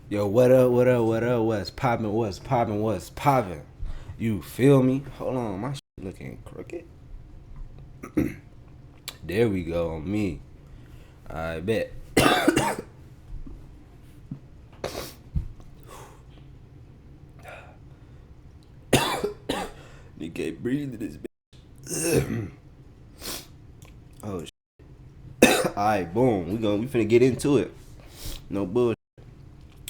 Yo, what up, what up, what up, what's poppin', what's poppin', what's poppin'? You feel me? Hold on, my shit looking crooked. There we go, on me. I bet. You can't breathe in this bitch. Oh, alright, boom. We finna get into it. No bullshit.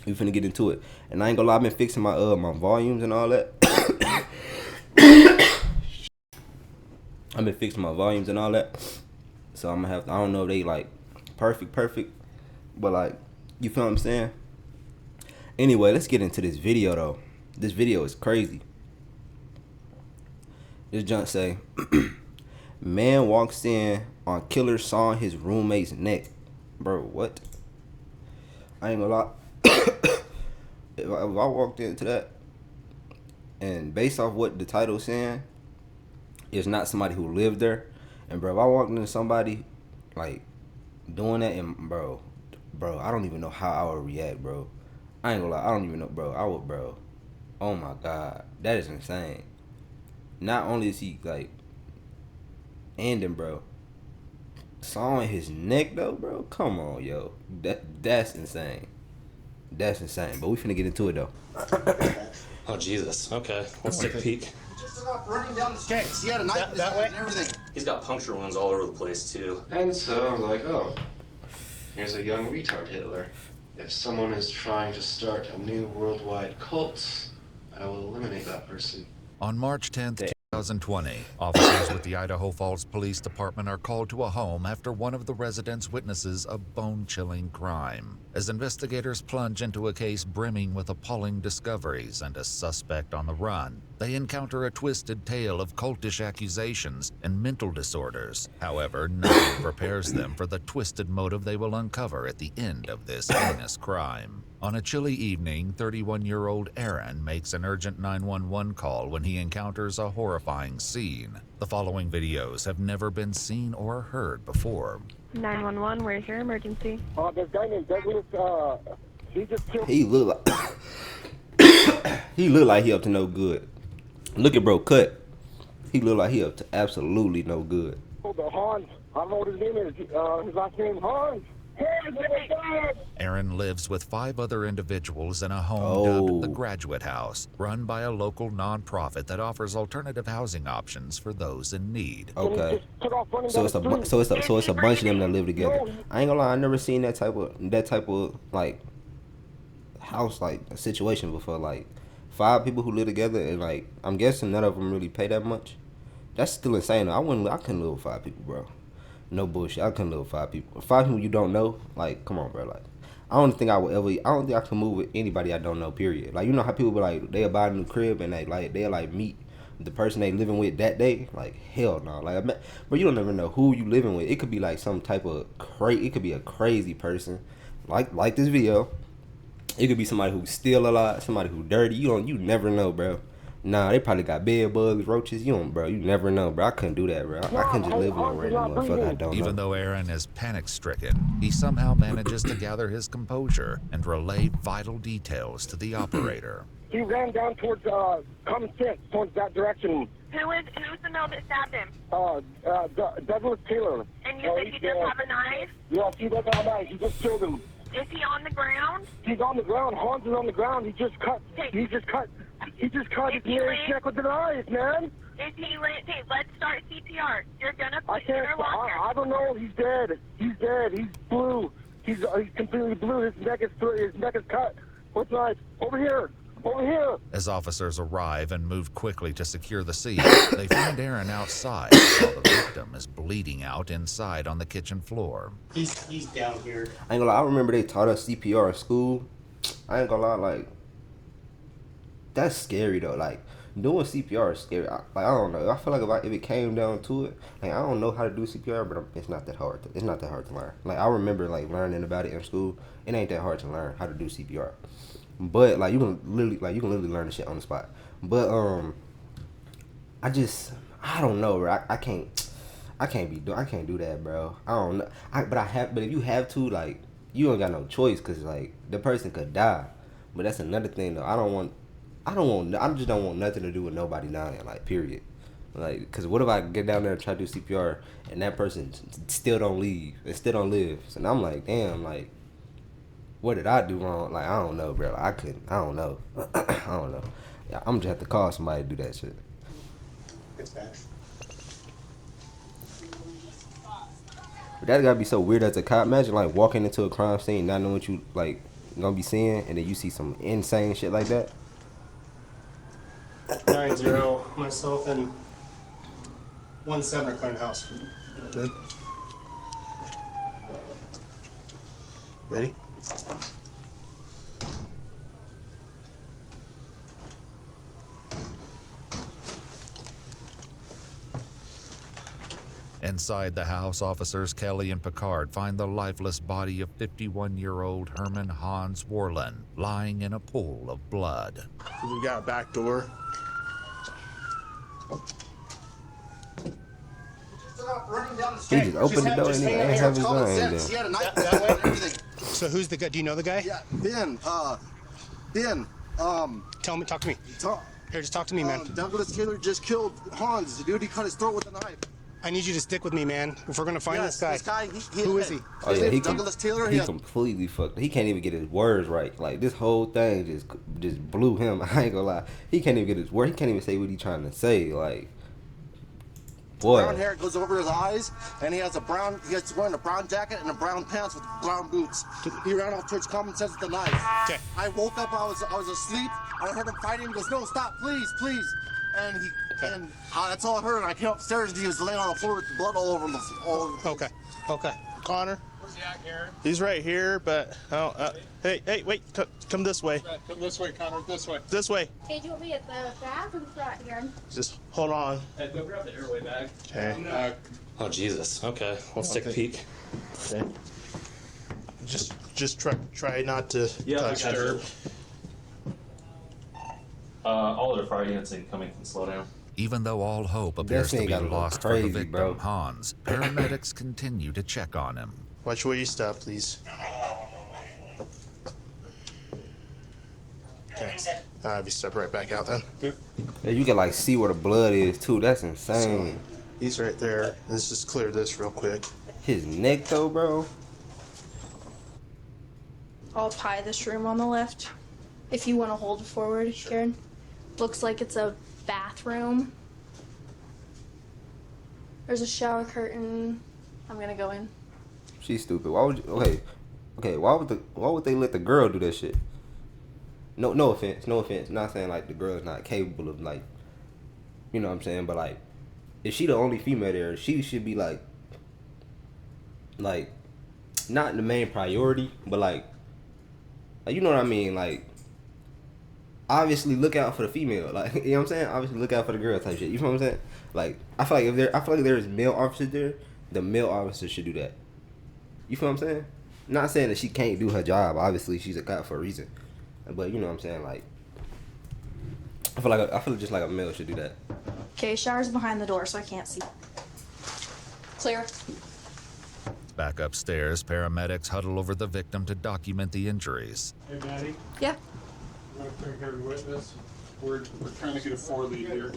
We finna get into it. And I ain't gonna lie, I've been fixing my volumes and all that. I've been fixing my volumes and all that. So I'm gonna have to, I don't know if they like perfect, but like, you feel what I'm saying? Anyway, let's get into this video though. This video is crazy. This junk say, man walks in on killer sawing his roommate's neck. Bro, what? I ain't gonna lie. If I walked into that, and based off what the title's saying, it's not somebody who lived there. And bro, if I walked into somebody like doing that, and bro, I don't even know how I would react, bro. I ain't gonna lie, I don't even know, bro. I would, bro. Oh my god, that is insane. Not only is he like ending, bro, sawing his neck though, bro. Come on, yo, that's insane. That's insane. But we finna get into it though. Oh Jesus. Okay, let's take a peek. Just about running down the stairs. He had a knife in his hand and everything. He's got puncture wounds all over the place too. And so I was like, oh, here's a young retard Hitler. If someone is trying to start a new worldwide cult, I will eliminate that person. On March 10th, 2020, officers with the Idaho Falls Police Department are called to a home after one of the residents witnesses a bone-chilling crime. As investigators plunge into a case brimming with appalling discoveries and a suspect on the run, they encounter a twisted tale of cultish accusations and mental disorders. However, nothing prepares them for the twisted motive they will uncover at the end of this heinous crime. On a chilly evening, 31-year-old Aaron makes an urgent 911 call when he encounters a horrifying scene. The following videos have never been seen or heard before. 911, where's your emergency? This guy named Douglas, he just killed... He look like he look like he up to no good. Look at bro cut. He look like he up to absolutely no good. the Hans. I don't know what his name is. His last name Hans. Aaron lives with 5 other individuals in a home dubbed the Graduate House, run by a local nonprofit that offers alternative housing options for those in need. Okay. So it's a bunch of them that live together. I ain't gonna lie, I never seen that type of like house like a situation before. Like 5 people who live together, and like I'm guessing none of them really pay that much. That's still insane though. I couldn't live with 5 people, bro. No bullshit. I couldn't live with 5 people. 5 people you don't know, like, come on, bro. Like, I don't think I can move with anybody I don't know, period. Like, you know how people be like, they'll buy a new crib and they'll meet the person they living with that day? Like, hell no. Like, but you don't never know who you living with. It could be like some type of it could be a crazy person. Like this video. It could be somebody who steal a lot, somebody who dirty. You never know, bro. Nah, they probably got bed bugs, roaches. You never know, bro. I couldn't do that, bro. I couldn't just live with a random motherfucker I don't know. Even though Aaron is panic-stricken, he somehow manages to gather his composure and relay vital details to the operator. He ran down towards Common Sense, towards that direction. Who's the male that stabbed him? Douglas Taylor. And you said he does have a knife? Yes, he does have a knife. He just killed him. Is he on the ground? He's on the ground. Hans is on the ground. He just cut his neck with a knife, man. Is he lit? Okay, let's start CPR. You're gonna I put can't. your walker. I don't know. He's dead. He's dead. He's blue. He's completely blue. His neck is cut. What's knife? Over here. Over here. As officers arrive and move quickly to secure the scene, they find Aaron outside while the victim is bleeding out inside on the kitchen floor. He's down here. I ain't gonna lie, I remember they taught us CPR in school. I ain't gonna lie, like, that's scary though. Like, doing CPR is scary. I don't know. I feel like if it came down to it, like, I don't know how to do CPR, but it's not that hard. It's not that hard to learn. Like, I remember like learning about it in school. It ain't that hard to learn how to do CPR. But like you can literally learn the shit on the spot. But I don't know, bro. I can't do that, bro. I don't know. But if you have to, like, you don't got no choice, cause like the person could die. But that's another thing though. I just don't want nothing to do with nobody down there. Like period. Like, cause what if I get down there and try to do CPR and that person still don't leave and still don't live? So now I'm like, damn, like, what did I do wrong? Like, I don't know, bro. Like, I don't know. I don't know. Yeah, I'm just have to call somebody to do that shit. It's bad. But that gotta be so weird as a cop. Imagine like walking into a crime scene, not knowing what you like gonna be seeing, and then you see some insane shit like that. 9-0, myself and 1-7 are clearing the house. Good. Ready? Inside the house, officers Kelly and Picard find the lifeless body of 51-year-old Herman Hans Warland lying in a pool of blood. We got a back door. He just opened the door and he ain't have his gun in there. He had a knife that way and everything. So who's the guy? Do you know the guy? Yeah, Ben, Tell me, talk to me. Here, just talk to me, man. Douglas Taylor just killed Hans. The dude, he cut his throat with a knife. I need you to stick with me, man. If we're gonna find this guy, he who is he? Oh yeah, he Douglas Taylor. He completely fucked. He can't even get his words right. Like this whole thing just blew him. I ain't gonna lie. He can't even get his word. He can't even say what he's trying to say. Like, boy. Brown hair goes over his eyes, and he has he's wearing a brown jacket and a brown pants with brown boots. He ran off towards common sense with the knife. Okay. I woke up. I was asleep. I heard him fighting. He goes, "No, stop, please, please." And that's all I heard. And I came upstairs and he was laying on the floor with blood all over him. Okay. Connor? Where's he at, Garen? He's right here, but hey, wait, come this way. Come this way, Connor. This way. This way. Hey, do you want me at the back or the front here? Just hold on. Hey, go grab the airway bag. Okay. Oh, Jesus. Okay, let's take a peek. Okay. Just try not to touch disturb. All other fire units incoming can slow down. Even though all hope appears to thing be gotta look lost for crazy, the victim, bro. Hans, paramedics continue to check on him. Watch where you step, please. Okay. You step right back out then. Yeah, you can like see where the blood is too. That's insane. He's right there. Let's just clear this real quick. His neck though, bro. I'll pie this room on the left. If you want to hold it forward, Karen. Looks like it's a bathroom. There's a shower curtain. I'm gonna go in. She's stupid. Why would you? Okay. Why would they let the girl do that shit? No offense. Not saying like the girl's not capable of like, you know what I'm saying, but like, if she the only female there, she should be like, not the main priority, but like you know what I mean, like. Obviously, look out for the female. Like, you know what I'm saying? Obviously, look out for the girl type shit. You know what I'm saying? Like, I feel like there's male officers there, the male officer should do that. You feel what I'm saying? Not saying that she can't do her job. Obviously, she's a cop for a reason. But you know what I'm saying? Like, I feel just like a male should do that. Okay, shower's behind the door, so I can't see. Clear. Back upstairs, paramedics huddle over the victim to document the injuries. Hey, Maddie. Yeah. You want to come here and witness? We're trying to get a 4-lead here.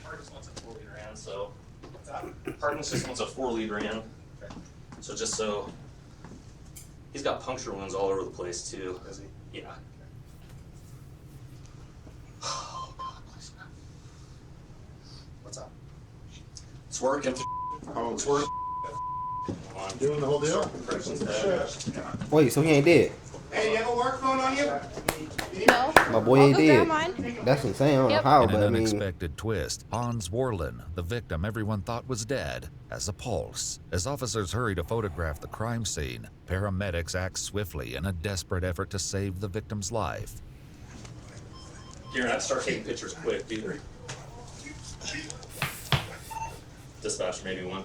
Parkinson wants a 4-lead round, so Parkinson wants a 4-lead round. So just so he's got puncture wounds all over the place too. Is he? Yeah. Oh God, please. What's up? It's working. Oh, it's working. Doing the whole deal? Wait, so he ain't dead? Hey, you have a work phone on you? No. My boy ain't I'll go grab dead. mine. That's insane. I don't know Yep. how, In but an I mean, unexpected twist, Hans Warland, the victim everyone thought was dead, has a pulse. As officers hurry to photograph the crime scene, paramedics act swiftly in a desperate effort to save the victim's life. Kieran, I'd start taking pictures quick, dude. Dispatch, maybe one.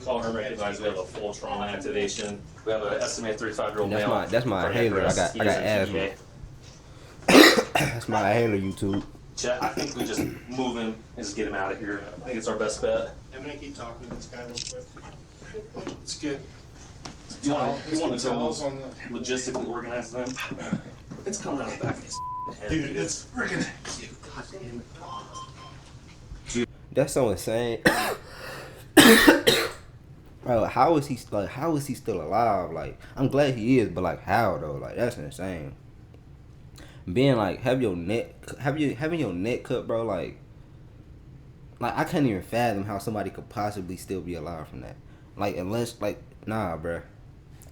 Call her recognize we have a full trauma activation. We have an estimated 35-year-old male. that's my Cardiac inhaler. I arrest. got He is a asthma. DA. That's my inhaler, YouTube. Chet, I think we just move him and just get him out of here. I think it's our best bet. I'm gonna keep talking to this guy real quick. Let's get You want to towels go on the. logistically organize them? It's coming out of the back of his head. Dude, it's freaking. That's so insane. Bro, how is he still alive? Like, I'm glad he is, but like, how though? Like, that's insane. Being like having your neck cut, bro. Like I can't even fathom how somebody could possibly still be alive from that. Like, unless like, nah, bro.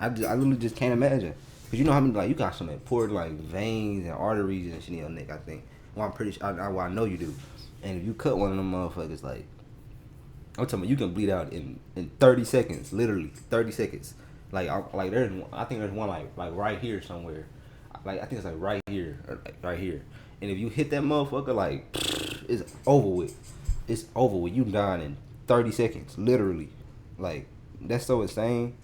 I literally just can't imagine. Cause you know how many, like, you got some important like veins and arteries and shit in your neck. I think. Well, I'm pretty sure. I know you do. And if you cut one of them motherfuckers, like, I'm talking about, you can bleed out in 30 seconds, literally 30 seconds. Like, I think there's one like right here somewhere. Like, I think it's like right here, or like right here. And if you hit that motherfucker, like, it's over with. It's over with. You dying in 30 seconds, literally. Like, that's so insane.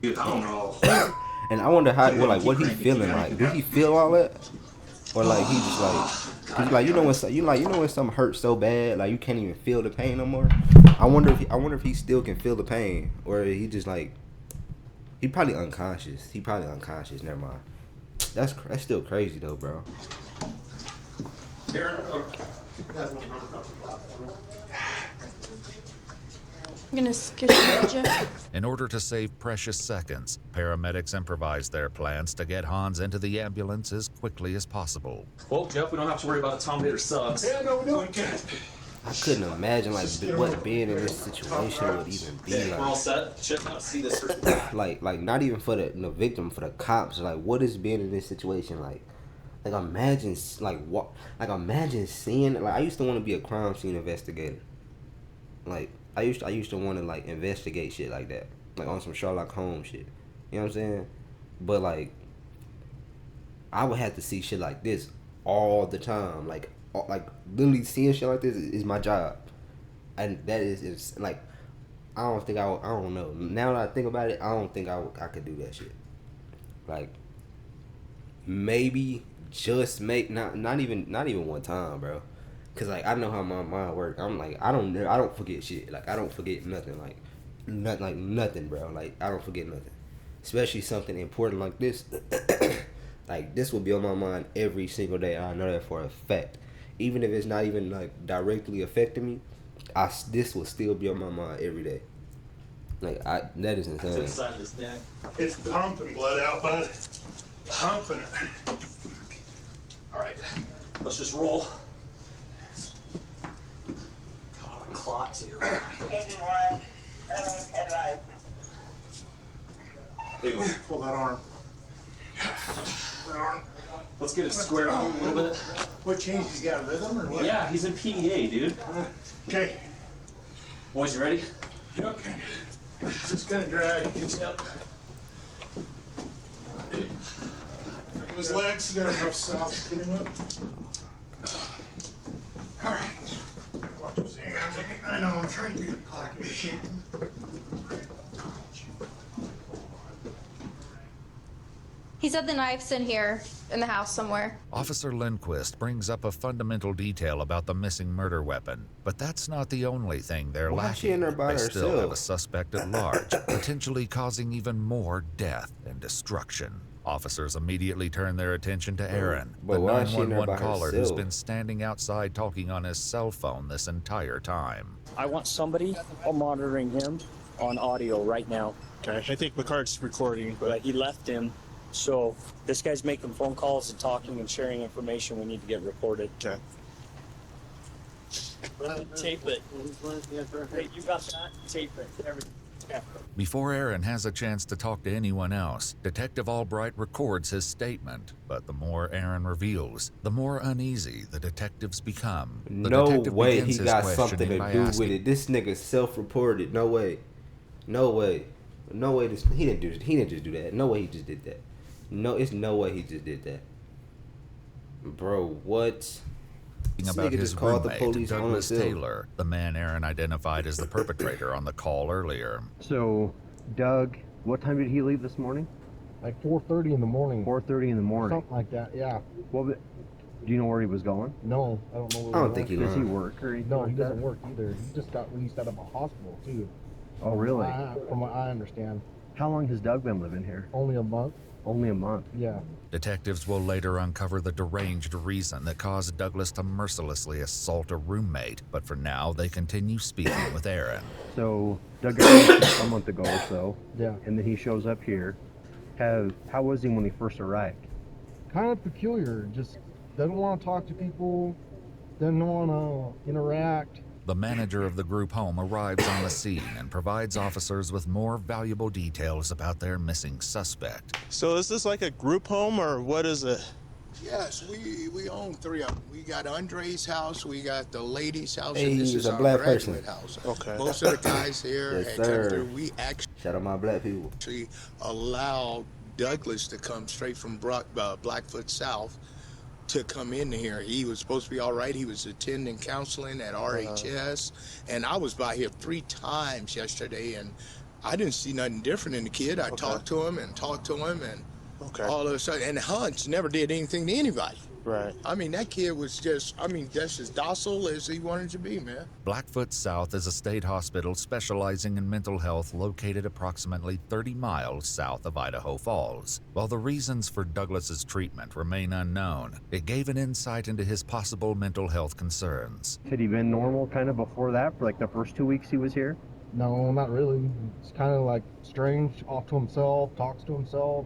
Dude, I don't know. And I wonder what he feeling like. Do he feel all that, or like he just like, cause like you know when something hurts so bad, like you can't even feel the pain no more. I wonder if he still can feel the pain, or he just like, he probably unconscious. Never mind. That's still crazy though, bro. I'm gonna squish you. In order to save precious seconds, paramedics improvise their plans to get Hans into the ambulance as quickly as possible. Well, Jeff, we don't have to worry about the Tom Hater subs. Yeah, no, we don't. I couldn't imagine like what being in this situation would even be We're all like. set. Check out. See this. Like not even for the victim, for the cops. Like, what is being in this situation like? Like, imagine imagine seeing, like, I used to want to be a crime scene investigator. Like, I used to want to like investigate shit like that, like on some Sherlock Holmes shit. You know what I'm saying? But like, I would have to see shit like this all the time. Like literally seeing shit like this is my job, and that is like, I don't know. Now that I think about it, I don't think I could do that shit. Like, maybe just not even one time, bro. Cause like, I know how my mind works. I'm like, I don't forget shit. Like, I don't forget nothing. Like nothing, bro. Like, I don't forget nothing. Especially something important like this. Like, this will be on my mind every single day. I know that for a fact. Even if it's not even like directly affecting me, this will still be on my mind every day. Like, that is insane. It's pumping blood out, bud. Pumping it. All right, let's just roll. Clock too. Pull that arm. That arm. Let's get it squared on a little bit. What changed? He's got a rhythm or what? Yeah, he's in PDA, dude. Okay. Boys, you ready? Okay. Just gonna drag. Yep. His legs, you gotta go south. Get him up. All right. Watch his hands. I know, I'm trying to get a clock machine. He said the knife's in here, in the house somewhere. Officer Lindquist brings up a fundamental detail about the missing murder weapon, but that's not the only thing they're Why is lacking. she in there by They still have a herself? suspect at large, potentially causing even more death and destruction. Officers immediately turn their attention to Aaron, the But why is she in there 911 by caller who's herself? been standing outside talking on his cell phone this entire time. I want somebody monitoring him on audio right now. Okay, I think McCart's recording, But he left him, so this guy's making phone calls and talking and sharing information we need to get reported. Okay. Tape it. Hey, you got that? Tape it. Everything. Yeah. Before Aaron has a chance to talk to anyone else, Detective Albright records his statement. But the more Aaron reveals, the more uneasy the detectives become. The No detective way begins he his got something questioning to by do asking, with it. This nigga self-reported. No way. No way. No way. He didn't just do that. No way he just did that. No, it's no way he just did that. Bro, what? This about nigga his just called the roommate, police on Douglas himself. Taylor, the man Aaron identified as the perpetrator on the call earlier. So, Doug, what time did he leave this morning? Like 4:30 in the morning. 4:30 in the morning. Something like that, yeah. Well, Do you know where he was going? No, I don't know where I don't think he Does he lying. work or anything No, like he doesn't that? work either. He just got released out of a hospital, too. Oh, really? From what I understand. How long has Doug been living here? Only a month. Only a month. Yeah. Detectives will later uncover the deranged reason that caused Douglas to mercilessly assault a roommate, but for now they continue speaking with Aaron. So Doug got released a month ago or so. Yeah. And then he shows up here. How was he when he first arrived? Kind of peculiar. Just doesn't want to talk to people. Doesn't want to interact. The manager of the group home arrives on the scene and provides officers with more valuable details about their missing suspect. So is this like a group home or what is it? Yes, we own 3 of them. We got Andre's house, we got the lady's house, Hey, and this he's is a our black graduate person. house. Okay. Most of the guys here Yes, had come sir. through. We Shout out my black people. actually allowed Douglas to come straight from Blackfoot South to come in here. He was supposed to be all right. He was attending counseling at RHS, and I was by here 3 times yesterday, and I didn't see nothing different in the kid. I talked to him, and all of a sudden, and Hunts never did anything to anybody. Right. I mean, that kid was just as docile as he wanted to be, man. Blackfoot South is a state hospital specializing in mental health located approximately 30 miles south of Idaho Falls. While the reasons for Douglas's treatment remain unknown, it gave an insight into his possible mental health concerns. Had he been normal kind of before that, for like the first 2 weeks he was here? No, not really. It's kind of like strange, off to himself, talks to himself.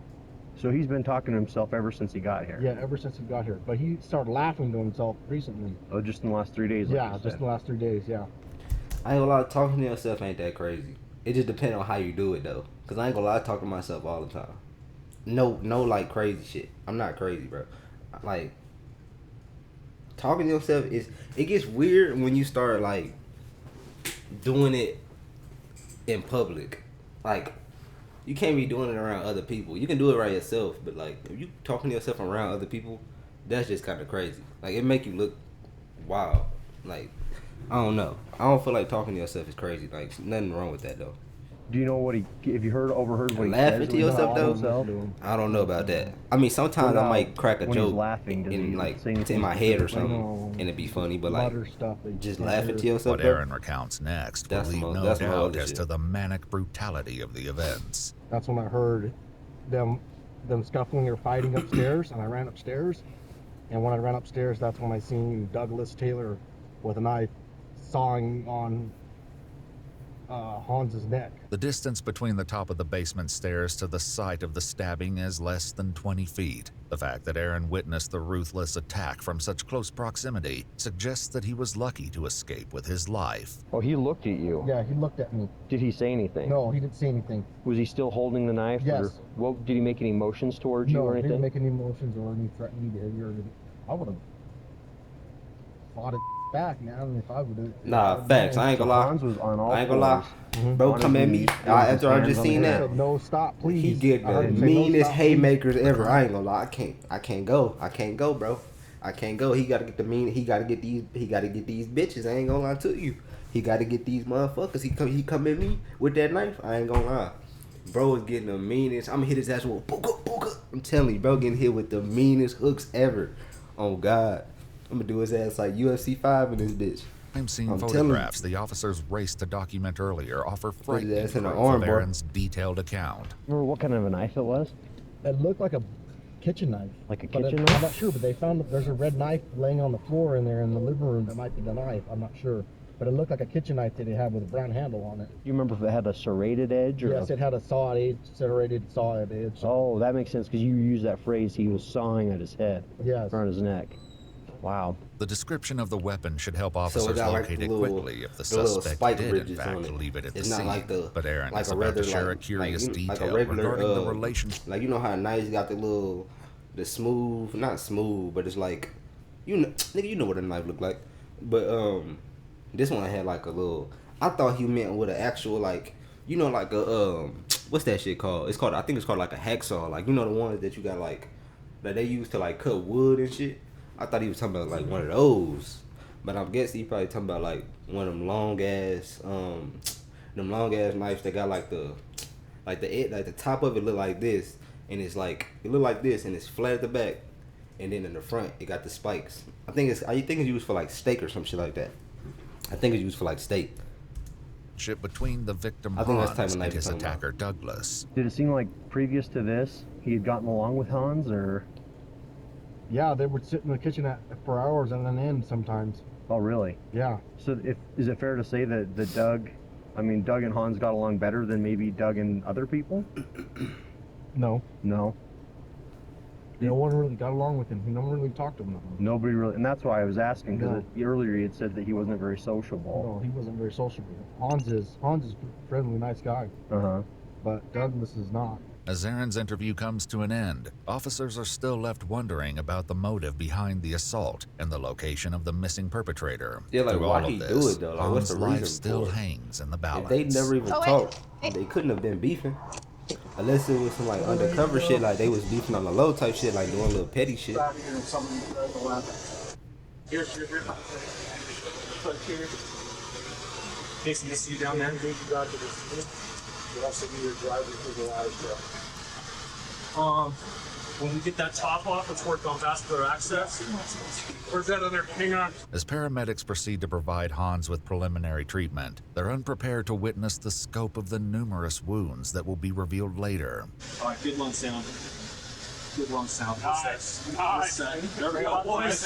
So he's been talking to himself ever since he got here? Yeah, ever since he got here. But he started laughing to himself recently. Oh, just in the last 3 days? Like Yeah, you just said. in the last 3 days, yeah. I ain't gonna lie, talking to yourself ain't that crazy. It just depends on how you do it though. Cause I ain't gonna lie, I talk to myself all the time. No, like crazy shit. I'm not crazy, bro. Like talking to yourself it gets weird when you start like doing it in public. Like you can't be doing it around other people. You can do it around yourself, but like if you talking to yourself around other people, that's just kind of crazy. Like it make you look wild. Like I don't know. I don't feel like talking to yourself is crazy. Like nothing wrong with that though. Do you know what if you overheard what he Laughing says to when he's yourself talking to though? himself? I don't know about that. I mean, sometimes I might crack a when he's joke laughing, does he in like say anything in my head or specific? something, and it'd be funny. But like Mutter stuff that you just can't laughing hear. to yourself. What Bro, Aaron recounts next will That's leave some- no that's some doubt other as shit. to the manic brutality of the events. That's when I heard them scuffling or fighting upstairs, and I ran upstairs. And when I ran upstairs, that's when I seen Douglas Taylor with a knife sawing on Hans's neck. The distance between the top of the basement stairs to the site of the stabbing is less than 20 feet. The fact that Aaron witnessed the ruthless attack from such close proximity suggests that he was lucky to escape with his life. Oh, he looked at you? Yeah, he looked at me. Did he say anything? No, he didn't say anything. Was he still holding the knife? Yes. Or what, did he make any motions towards you No, or he anything? didn't make any motions or any threatening behavior. I would have fought it back, man, if I would have. Nah, facts. I ain't gonna lie. Hans was on all I ain't gonna lie. fours. Bro, On come his at me knees, after I hands just on seen the that. ground. No, stop, please. He get I heard the him say, "No, meanest stop, please." haymakers ever. I ain't gonna lie. I can't go. I can't go, bro. I can't go. He gotta get the mean. He gotta get these bitches. I ain't gonna lie to you. He gotta get these motherfuckers. He come at me with that knife. I ain't gonna lie. Bro is getting the meanest. I'm gonna hit his ass with booga booga. I'm telling you, bro, getting hit with the meanest hooks ever. Oh God, I'm gonna do his ass like UFC 5 in this bitch. Crime scene I'm telling photographs the officers raced to document earlier offer frightening ass in the proof arm, of bro. Aaron's detailed account. Remember what kind of a knife it was? It looked like a kitchen knife. Like a But kitchen I'm knife? not sure, but they found that there's a red knife laying on the floor in there in the living room. That might be the knife. I'm not sure. But it looked like a kitchen knife that they had with a brown handle on it. You remember if it had a serrated edge? Or Yes, it had a sawed edge, serrated sawed edge. Oh, that makes sense because you used that phrase. He was sawing at his head. Yes. Or on his neck. Wow. The description of the weapon should help So it officers got like locate the it little, quickly if the the little suspect spike did in ridges fact on it. leave it at the It's scene. not like the. But Aaron like is a about to regular, share like, a curious like detail a regular, regarding the relationship. Like you know how knives got the smooth, not smooth, but it's like, nigga, you know what a knife look like. But this one had like a little. I thought he meant with an actual like, like a what's that shit called? I think it's called like a hacksaw. Like the ones that you got like that they use to like cut wood and shit. I thought he was talking about like one of those, but I guess he probably talking about like one of them long ass knives that got like the top of it look like this, and it's like it look like this, and it's flat at the back, and then in the front it got the spikes. I think it's used for like steak or some shit like that. I think it's used for like steak. Between the victim I think that's the type Hans of knife and his you're talking attacker Douglas. Did it seem like previous to this he had gotten along with Hans, or? Yeah, they would sit in the kitchen for hours on end sometimes. Oh, really? Yeah. So is it fair to say that Doug and Hans got along better than maybe Doug and other people? No. No. No one really got along with him. No one really talked to him. Nobody really, and that's why I was asking, because No. earlier he had said that he wasn't very sociable. No, he wasn't very sociable. Hans is a friendly, nice guy. Uh-huh. But Douglas is not. As Aaron's interview comes to an end, officers are still left wondering about the motive behind the assault and the location of the missing perpetrator. Yeah, like, Through why all he of do this, it, though? Like, what's Hans' the life reason still for it? hangs in the If balance. they never even talked, they couldn't have been beefing. Unless it was some like undercover shit, like they was beefing on the low type shit, like doing little petty shit. Jason, see you down there? When we get that top off, let's work on vascular access. Where's that other? Hang on. As paramedics proceed to provide Hans with preliminary treatment, they're unprepared to witness the scope of the numerous wounds that will be revealed later. All right, good lung sound. Good lung sound. Nice. There we go, boys.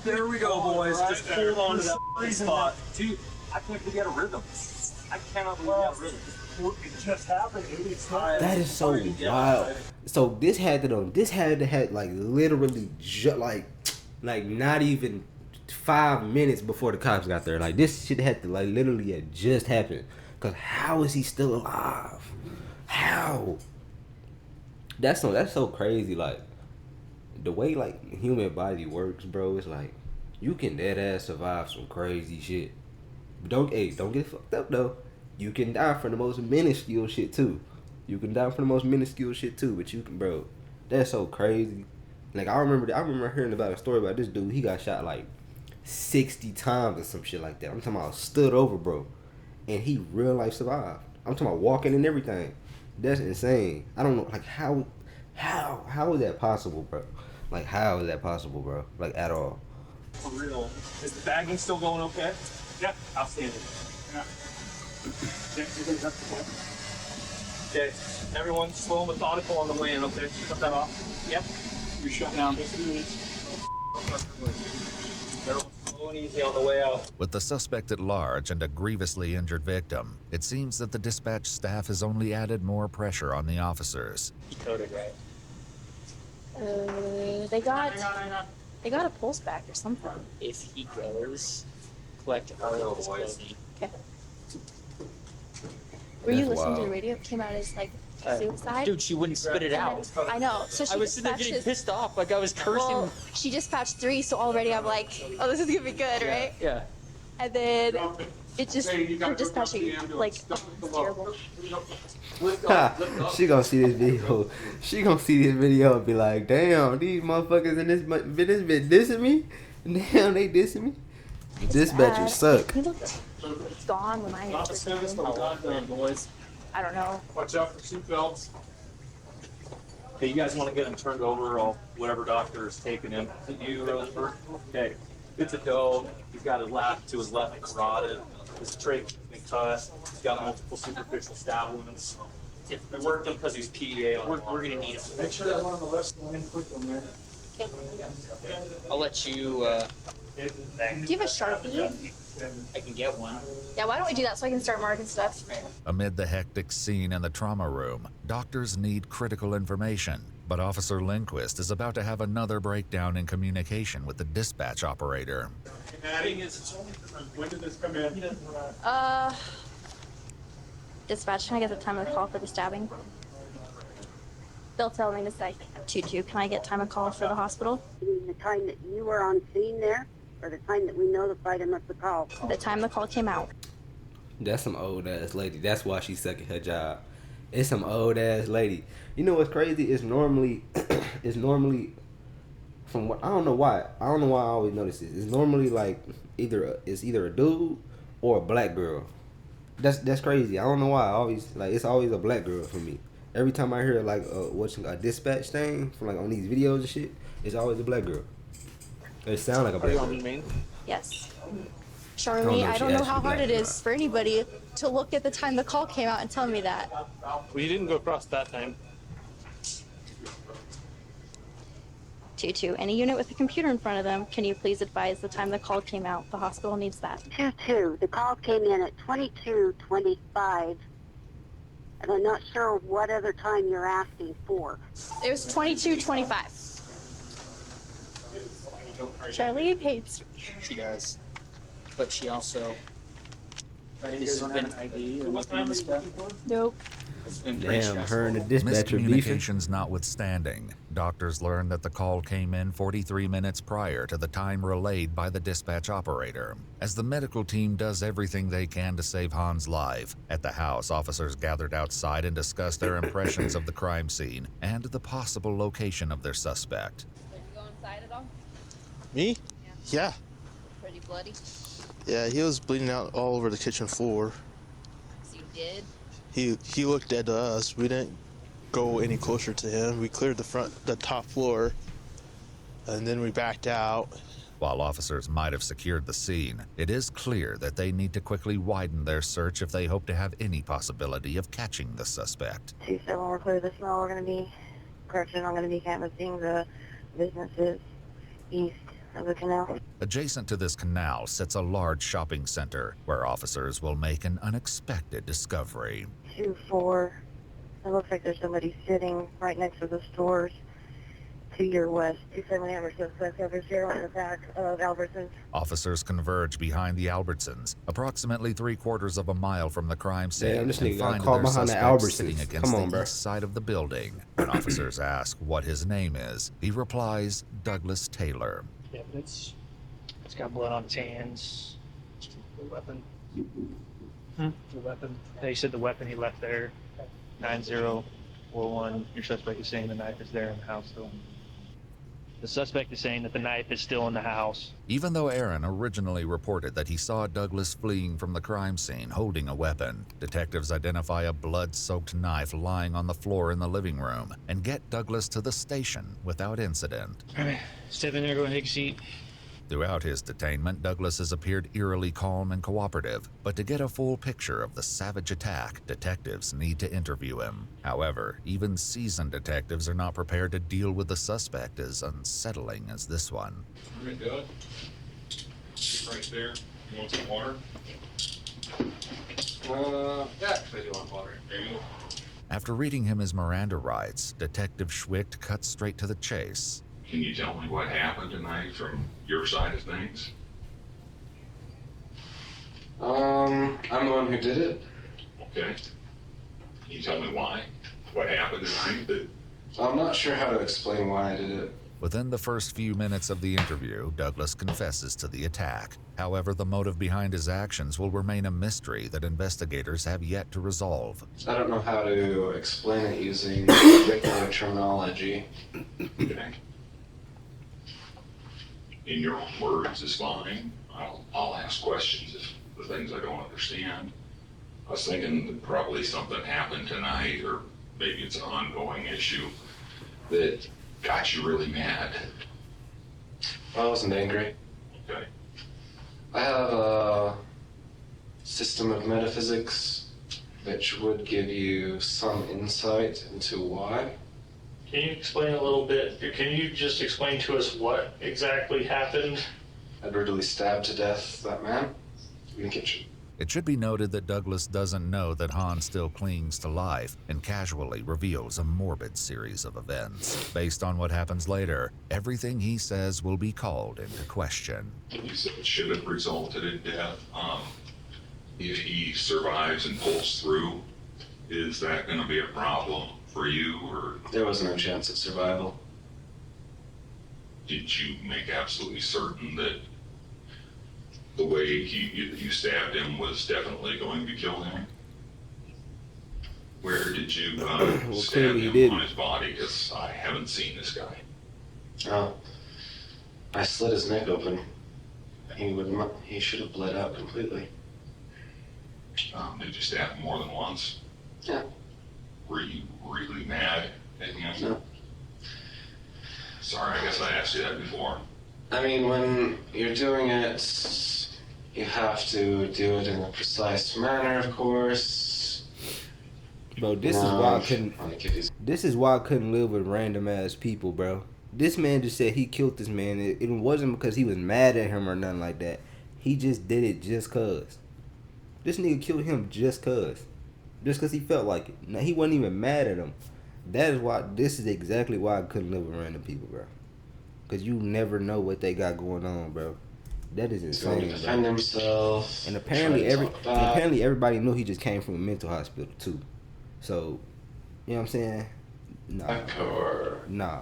There we go, boys. Just hold on to that spot. Dude, I can't believe you had a rhythm. I cannot believe you had a rhythm. It just happened. That is so wild. So this had to have like literally like not even 5 minutes before the cops got there. Like this shit had to like literally had just happened. Cause how is he still alive? How? That's so crazy. Like the way like human body works, bro. It's like you can dead ass survive some crazy shit. But don't get fucked up though. You can die from the most minuscule shit too. But you can, bro. That's so crazy. Like I remember hearing about a story about this dude. He got shot like 60 times or some shit like that. I'm talking about stood over, bro, and he real life survived. I'm talking about walking and everything. That's insane. I don't know, like how is that possible, bro? Like how is that possible, bro? Like at all. For real. Is the bagging still going okay? Yeah. Outstanding. Yeah. Okay, everyone slow and methodical on the way in, okay? Cut that off. Yep. You shut down. Everyone slow and easy on the way out. With the suspect at large and a grievously injured victim, it seems that the dispatch staff has only added more pressure on the officers. He coded, right? They got a pulse back or something. If he goes, collect all of his clothing. Okay. Were you That's listening to wild. the radio? It came out as like suicide. Dude, she wouldn't spit it out. I know. So she I was sitting there getting pissed off, like I was cursing. Well, she dispatched 3, so already I'm like, oh, this is gonna be good, right? Yeah. And then it just her dispatching like it's terrible. She gonna see this video. She gonna see this video and be like, "Damn, these motherfuckers in this bit dissing me. Damn, they dissing me. Dispatchers suck." He looked gone when I entered him. Boys. I don't know. Watch out for seatbelts. Okay, you guys want to get him turned over, or whatever doctor is taking him. Is it you, Roseburg? Okay. It's a doe. He's got his left carotid. His trach has been cut. He's got multiple superficial stab wounds. We worked him because he's PEA. We're gonna need him. Make sure that one on the left line, quick one there. I'll let you. Do you have a Sharpie? I can get one. Yeah, why don't we do that so I can start marking stuff? Amid the hectic scene in the trauma room, doctors need critical information, but Officer Lindquist is about to have another breakdown in communication with the dispatch operator. When did this come in? Dispatch, can I get the time of the call for the stabbing? They'll tell me to say 2-2. Can I get time of call for the hospital? You mean the time that you were on scene there, or the time that we notified him of the call? The time the call came out. That's some old ass lady. That's why she's sucking her job. It's some old ass lady. You know what's crazy? It's normally from what I don't know why. I always notice this. It's normally like either a dude or a black girl. That's crazy. I don't know why. It's always a black girl for me. Every time I hear like watching a dispatch thing from like on these videos and shit, it's always a black girl. It sound like a Are black you girl. on main? Yes. I don't Charlie, know if I she don't know actually how hard black it or is not. for anybody to look at the time the call came out and tell me that. Well, you didn't go across that time. 2-2, any unit with a computer in front of them, can you please advise the time the call came out? The hospital needs that. 2-2. The call came in at 22:25, and I'm not sure what other time you're asking for. It was 22:25. Charlie hates me. She does. But she also This has been ID or what time is Nope. Damn, her and the dispatcher beefing. Miscommunications notwithstanding, doctors learned that the call came in 43 minutes prior to the time relayed by the dispatch operator. As the medical team does everything they can to save Han's life, at the house, officers gathered outside and discussed their impressions of the crime scene and the possible location of their suspect. Did you go inside at all? Me? Yeah. Pretty bloody. Yeah, he was bleeding out all over the kitchen floor. So you did? He looked dead to us. We didn't go any closer to him. We cleared the top floor, and then we backed out. While officers might have secured the scene, it is clear that they need to quickly widen their search if they hope to have any possibility of catching the suspect. 2-7, we're clear this small. We're going to be, correction, I'm going to be canvassing the businesses east of the canal. Adjacent to this canal sits a large shopping center where officers will make an unexpected discovery. 2-4, it looks like there's somebody sitting right next to the stores to your west. 2-7, we have our suspect over here on the back of Albertsons. Officers converge behind the Albertsons, approximately 3/4 of a mile from the crime scene, Damn, this and nigga got find caught their behind the suspect Albertsons. sitting against Come on, the bro. east side of the building. When officers ask what his name is, he replies, Douglas Taylor. Yeah, but it's got blood on its hands. The weapon. The weapon. They said the weapon he left there. 9041. Your suspect is saying the knife is there in the house still. The suspect is saying that the knife is still in the house. Even though Aaron originally reported that he saw Douglas fleeing from the crime scene holding a weapon, detectives identify a blood-soaked knife lying on the floor in the living room and get Douglas to the station without incident. All right, step in there, go and take a seat. Throughout his detainment, Douglas has appeared eerily calm and cooperative, but to get a full picture of the savage attack, detectives need to interview him. However, even seasoned detectives are not prepared to deal with the suspect as unsettling as this one. All right, Doug. Right there. You want some water? Yeah, I do want water. There you go. After reading him his Miranda rights, Detective Schwicht cuts straight to the chase. Can you tell me what happened tonight from your side of things? I'm the one who did it. Okay. Can you tell me why? What happened tonight? I'm not sure how to explain why I did it. Within the first few minutes of the interview, Douglas confesses to the attack. However, the motive behind his actions will remain a mystery that investigators have yet to resolve. I don't know how to explain it using regular terminology. Okay. In your own words is fine. I'll ask questions if the things I don't understand. I was thinking that probably something happened tonight, or maybe it's an ongoing issue that got you really mad. I wasn't angry. Okay. I have a system of metaphysics which would give you some insight into why. Can you explain a little bit? Can you just explain to us what exactly happened? I brutally stabbed to death that man in the kitchen. It should be noted that Douglas doesn't know that Han still clings to life and casually reveals a morbid series of events. Based on what happens later, everything he says will be called into question. You said it should have resulted in death. If he survives and pulls through, is that going to be a problem for you, or There was no chance of survival. did you make absolutely certain that the way you stabbed him was definitely going to kill him? Where did you stab clearly he him didn't. on his body? Because I haven't seen this guy. Oh, I slit his neck open. He should have bled out completely. Did you stab him more than once? Yeah. Were you really mad at him? No. Sorry, I guess I asked you that before. I mean, when you're doing it, you have to do it in a precise manner, of course. Bro, this is why I couldn't. This is why I couldn't live with random ass people, bro. This man just said he killed this man. It wasn't because he was mad at him or nothing like that. He just did it just cause. This nigga killed him just cause. Just cause he felt like it. Now, he wasn't even mad at him. That is why. This is exactly why I couldn't live with random people, bro. Cause you never know what they got going on, bro. That is insane, He's going to defend himself. And apparently everybody knew he just came from a mental hospital too. So, you know what I'm saying? Nah. Or Nah.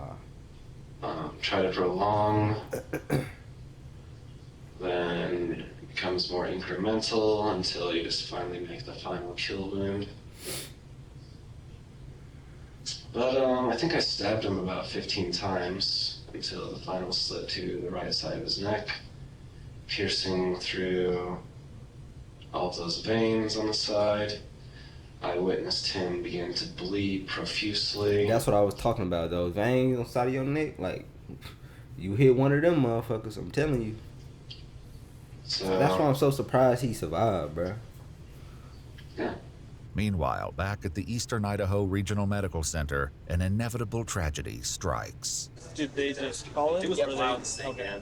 Try to prolong. Then it becomes more incremental until you just finally make the final kill wound. But I think I stabbed him about 15 times until the final slit to the right side of his neck, piercing through all of those veins on the side. I witnessed him begin to bleed profusely. That's what I was talking about, those veins on the side of your neck. Like, you hit one of them motherfuckers, I'm telling you. So that's why I'm so surprised he survived, bro. Yeah. Meanwhile, back at the Eastern Idaho Regional Medical Center, an inevitable tragedy strikes. Did they just call it? It was Or loud they, okay.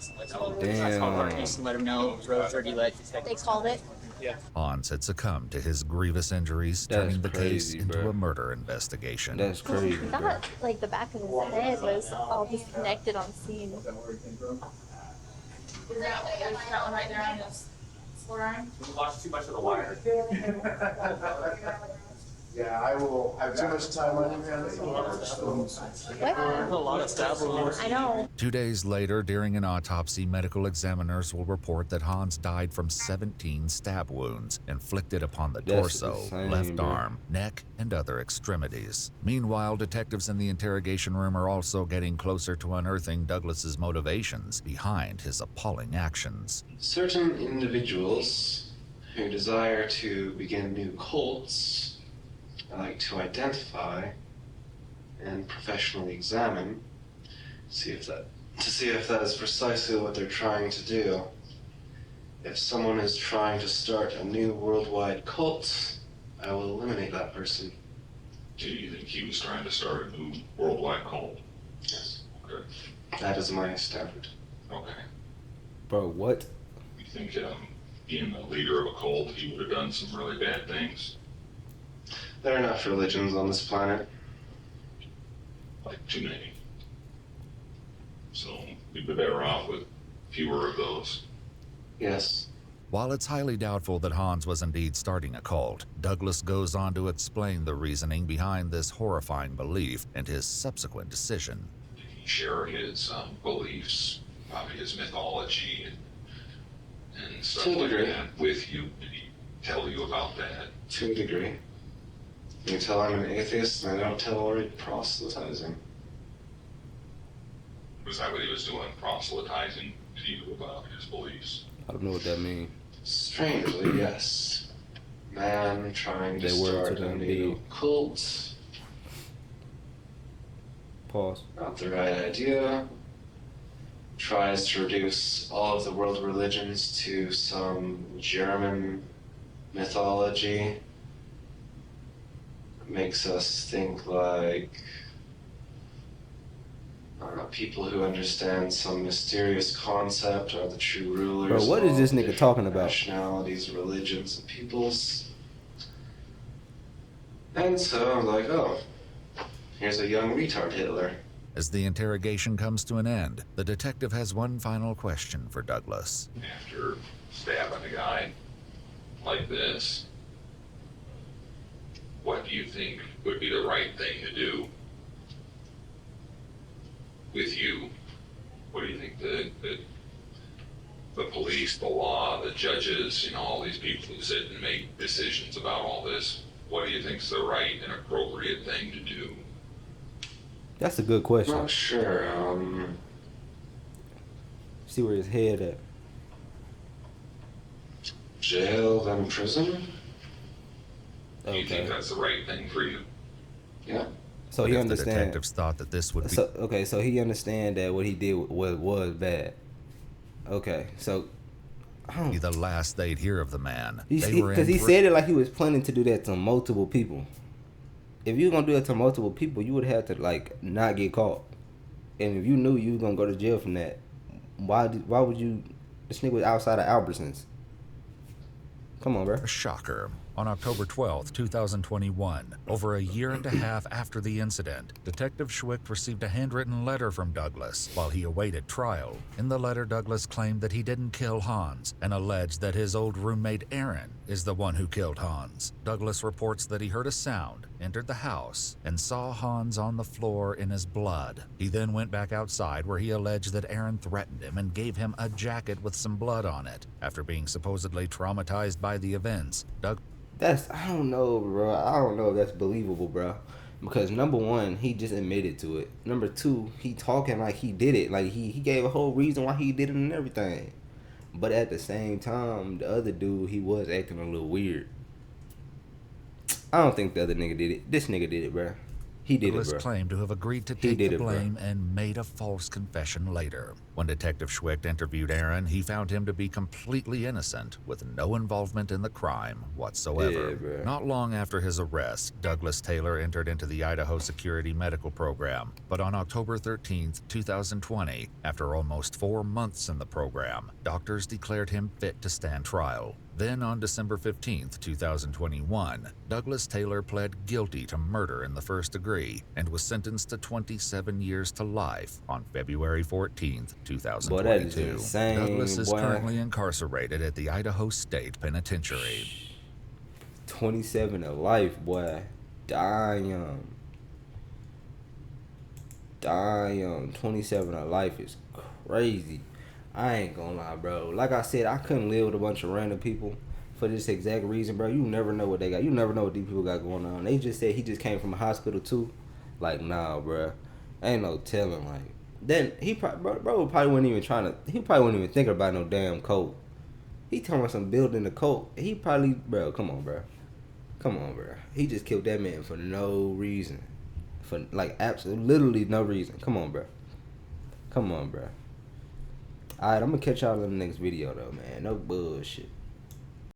Damn. Just let him know. Road 30 let. They called it. Yeah. Hans had succumbed to his grievous injuries, That's turning the crazy, case into bro. a murder investigation. That's crazy, I bro. thought like the back of his head was all disconnected on scene. Is that one right there on his forearm? We watched too much of the wire. Yeah, I will have too much time on your hands. A lot of stab wounds. I know. 2 days later, during an autopsy, medical examiners will report that Hans died from 17 stab wounds inflicted upon the That's torso, insane, left bro. arm, neck, and other extremities. Meanwhile, detectives in the interrogation room are also getting closer to unearthing Douglas's motivations behind his appalling actions. Certain individuals who desire to begin new cults, I like to identify and professionally examine, to see if that is precisely what they're trying to do. If someone is trying to start a new worldwide cult, I will eliminate that person. Do you think he was trying to start a new worldwide cult? Yes. Okay. That is my standard. Okay. Bro, what? You think being the leader of a cult, he would have done some really bad things? There are enough religions on this planet. Like too many. So we'd be better off with fewer of those. Yes. While it's highly doubtful that Hans was indeed starting a cult, Douglas goes on to explain the reasoning behind this horrifying belief and his subsequent decision. Did he share his beliefs about his mythology and stuff To a like degree. that with you? Did he tell you about that? To a degree. You tell I'm an atheist and I don't tolerate proselytizing. Was that what he was doing, proselytizing to you about his beliefs? I don't know what that means. Strangely, yes. Man trying to They were start to a them new be. cult. Pause. Not the right idea. Tries to reduce all of the world religions to some German mythology. Makes us think like people who understand some mysterious concept are the true rulers. Bro, what of is this all nigga different talking about? Nationalities, religions, and peoples. And so I'm like, oh, here's a young retard Hitler. As the interrogation comes to an end, the detective has one final question for Douglas. After stabbing a guy like this, what do you think would be the right thing to do with you? What do you think the police, the law, the judges, all these people who sit and make decisions about all this, what do you think is the right and appropriate thing to do? That's a good question. Not sure. See where his head at. Jail, then prison? Do you think that's the right thing for you? Yeah. So But he if the understand. detectives thought that this would be So okay, so he understand that what he did was bad. Okay, so the last they'd hear of the man, because they were in he for said it like he was planning to do that to multiple people. If you were gonna do it to multiple people, you would have to like not get caught. And if you knew you was gonna go to jail from that, why would you? This nigga was outside of Albertsons. Come on, bro. a shocker. On October 12, 2021, over a year and a half after the incident, Detective Schwick received a handwritten letter from Douglas while he awaited trial. In the letter, Douglas claimed that he didn't kill Hans and alleged that his old roommate Aaron is the one who killed Hans. Douglas reports that he heard a sound, entered the house, and saw Hans on the floor in his blood. He then went back outside where he alleged that Aaron threatened him and gave him a jacket with some blood on it. After being supposedly traumatized by the events, I don't know, bro. I don't know if that's believable, bro. Because number one, he just admitted to it. Number two, he talking like he did it. Like he gave a whole reason why he did it and everything. But at the same time, the other dude, he was acting a little weird. I don't think the other nigga did it. This nigga did it, bro. He did Douglas it, bro. claimed to have agreed to take the blame and made a false confession later. When Detective Schwick interviewed Aaron, he found him to be completely innocent, with no involvement in the crime whatsoever. Yeah, Not long after his arrest, Douglas Taylor entered into the Idaho Security Medical Program. But on October 13, 2020, after almost 4 months in the program, doctors declared him fit to stand trial. Then on December 15, 2021, Douglas Taylor pled guilty to murder in the first degree and was sentenced to 27 years to life on February 14, 2022. Boy, that is insane, Douglas is boy. currently incarcerated at the Idaho State Penitentiary. 27 to life, boy. Damn. 27 to life is crazy. I ain't gonna lie, bro. Like I said, I couldn't live with a bunch of random people for this exact reason, bro. You never know what they got. You never know what these people got going on. They just said he just came from a hospital too. Like, nah, bro. Ain't no telling. Like, then he probably, bro probably wasn't even trying to. He probably wasn't even thinking about no damn coat. He talking about some building the coat. He probably, bro. Come on, bro. Come on, bro. He just killed that man for no reason. For like absolutely, literally no reason. Come on, bro. Come on, bro. Alright, I'm gonna catch y'all in the next video though, man. No bullshit.